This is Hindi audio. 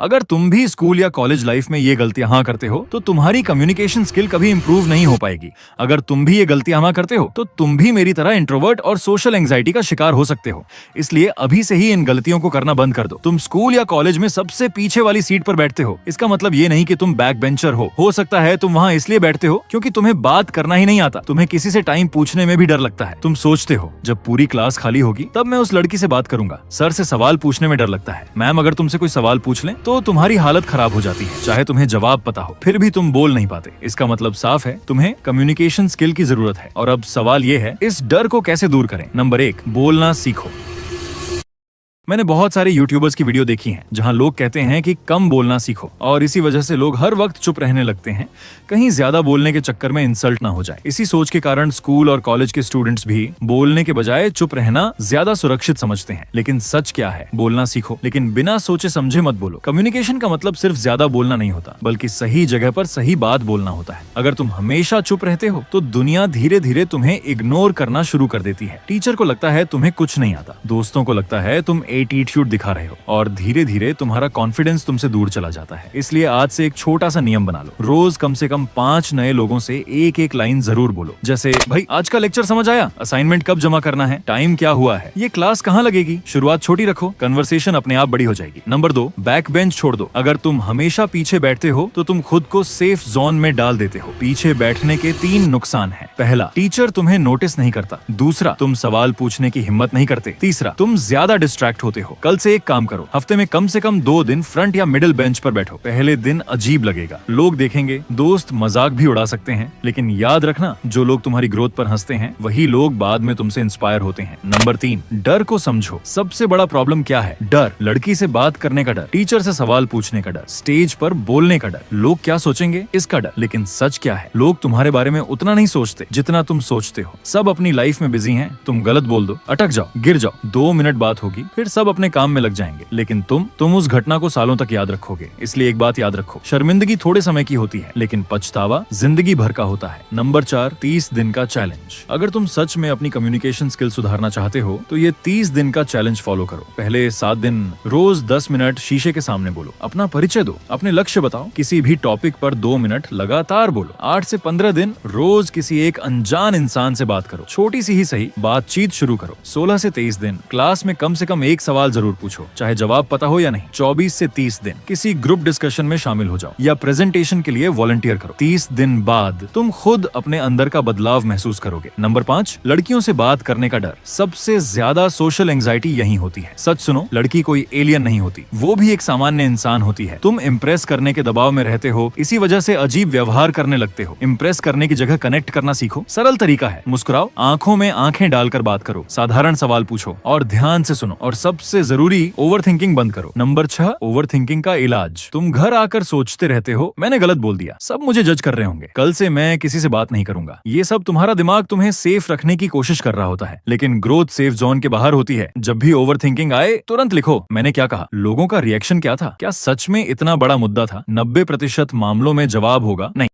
अगर तुम भी स्कूल या कॉलेज लाइफ में ये गलतियां करते हो तो तुम्हारी कम्युनिकेशन स्किल कभी इंप्रूव नहीं हो पाएगी। अगर तुम भी ये गलतियां करते हो तो तुम भी मेरी तरह इंट्रोवर्ट और सोशल एंजाइटी का शिकार हो सकते हो। इसलिए अभी से ही इन गलतियों को करना बंद कर दो। तुम स्कूल या कॉलेज में सबसे पीछे वाली सीट पर बैठते हो, इसका मतलब ये नहीं कि तुम बैक बेंचर हो सकता है तुम वहाँ इसलिए बैठते हो क्योंकि तुम्हें बात करना ही नहीं आता, तुम्हें किसी से टाइम पूछने में भी डर लगता है। तुम सोचते हो जब पूरी क्लास खाली होगी तब मैं उस लड़की से बात करूंगा, सर से सवाल पूछने में डर लगता है। मैम अगर तुमसे कोई सवाल पूछ लें तो तुम्हारी हालत खराब हो जाती है, चाहे तुम्हें जवाब पता हो फिर भी तुम बोल नहीं पाते। इसका मतलब साफ है, तुम्हें कम्युनिकेशन स्किल की जरूरत है। और अब सवाल ये है, इस डर को कैसे दूर करें। नंबर 1, बोलना सीखो। मैंने बहुत सारे यूट्यूबर्स की वीडियो देखी हैं जहां लोग कहते हैं कि कम बोलना सीखो, और इसी वजह से लोग हर वक्त चुप रहने लगते हैं, कहीं ज्यादा बोलने के चक्कर में इंसल्ट ना हो जाए। इसी सोच के कारण स्कूल और कॉलेज के स्टूडेंट्स भी बोलने के बजाय चुप रहना ज्यादा सुरक्षित समझते हैं। लेकिन सच क्या है, बोलना सीखो लेकिन बिना सोचे समझे मत बोलो। कम्युनिकेशन का मतलब सिर्फ ज्यादा बोलना नहीं होता, बल्कि सही जगह पर सही बात बोलना होता है। अगर तुम हमेशा चुप रहते हो तो दुनिया धीरे धीरे तुम्हें इग्नोर करना शुरू कर देती है। टीचर को लगता है तुम्हें कुछ नहीं आता, दोस्तों को लगता है तुम एटीट्यूड दिखा रहे हो, और धीरे धीरे तुम्हारा कॉन्फिडेंस तुमसे दूर चला जाता है। इसलिए आज से एक छोटा सा नियम बना लो, रोज कम से कम 5 नए लोगों से एक एक लाइन जरूर बोलो। जैसे, भाई आज का लेक्चर समझ आया, असाइनमेंट कब जमा करना है, टाइम क्या हुआ है, ये क्लास कहाँ लगेगी। शुरुआत छोटी रखो, कन्वर्सेशन अपने आप बड़ी हो जाएगी। नंबर 2, बैक बेंच छोड़ दो। अगर तुम हमेशा पीछे बैठते हो तो तुम खुद को सेफ जोन में डाल देते हो। पीछे बैठने के 3 नुकसान हैं। पहला, टीचर तुम्हें नोटिस नहीं करता। दूसरा, तुम सवाल पूछने की हिम्मत नहीं करते। तीसरा, तुम ज्यादा डिस्ट्रैक्ट होते हो। कल से एक काम करो, हफ्ते में कम से कम 2 दिन फ्रंट या मिडिल बेंच पर बैठो। पहले दिन अजीब लगेगा, लोग देखेंगे, दोस्त मजाक भी उड़ा सकते हैं, लेकिन याद रखना, जो लोग तुम्हारी ग्रोथ पर हंसते हैं वही लोग बाद में तुमसे इंस्पायर होते हैं। नंबर 3, डर को समझो। सबसे बड़ा प्रॉब्लम क्या है? डर। लड़की से बात करने का डर, टीचर से सवाल पूछने का डर, स्टेज पर बोलने का डर, लोग क्या सोचेंगे इसका डर। लेकिन सच क्या है, लोग तुम्हारे बारे में उतना नहीं सोचते जितना तुम सोचते हो। सब अपनी लाइफ में बिजी हैं, तुम गलत बोल दो, अटक जाओ, गिर जाओ, 2 मिनट बात होगी, फिर सब अपने काम में लग जाएंगे, लेकिन तुम उस घटना को सालों तक याद रखोगे। इसलिए एक बात याद रखो, शर्मिंदगी थोड़े समय की होती है, लेकिन पछतावा जिंदगी भर का होता है। नंबर 4, 30 दिन का चैलेंज। अगर तुम सच में अपनी कम्युनिकेशन स्किल सुधारना चाहते हो तो ये 30 दिन का चैलेंज फॉलो करो। पहले 7 दिन रोज 10 मिनट शीशे के सामने बोलो, अपना परिचय दो, अपने लक्ष्य बताओ, किसी भी टॉपिक पर 2 मिनट लगातार बोलो। 8 से 15 दिन रोज किसी एक अनजान इंसान से बात करो, छोटी सी ही सही, बातचीत शुरू करो। 16 से 23 दिन क्लास में कम से कम एक सवाल जरूर पूछो, चाहे जवाब पता हो या नहीं। 24 से 30 दिन किसी ग्रुप डिस्कशन में शामिल हो जाओ या प्रेजेंटेशन के लिए वॉलंटियर करो। 30 दिन बाद तुम खुद अपने अंदर का बदलाव महसूस करोगे। नंबर 5, लड़कियों से बात करने का डर। सबसे ज्यादा सोशल एंजाइटी यही होती है। सच सुनो, लड़की कोई एलियन नहीं होती, वो भी एक सामान्य इंसान होती है। तुम इम्प्रेस करने के दबाव में रहते हो, इसी वजह से अजीब व्यवहार करने लगते हो। इम्प्रेस करने की जगह कनेक्ट करना सीखो। सरल तरीका है, मुस्कुराओ, आंखों में आंखें डालकर बात करो, साधारण सवाल पूछो और ध्यान से सुनो। और सबसे जरूरी, ओवर थिंकिंग बंद करो। नंबर 6, ओवर थिंकिंग का इलाज। तुम घर आकर सोचते रहते हो, मैंने गलत बोल दिया, सब मुझे जज कर रहे होंगे, कल से मैं किसी से बात नहीं करूंगा। ये सब तुम्हारा दिमाग तुम्हें सेफ रखने की कोशिश कर रहा होता है, लेकिन ग्रोथ सेफ जोन के बाहर होती है। जब भी ओवर थिंकिंग आए तुरंत लिखो, मैंने क्या कहा, लोगों का रिएक्शन क्या था, क्या सच में इतना बड़ा मुद्दा था। 90% मामलों में जवाब होगा नहीं।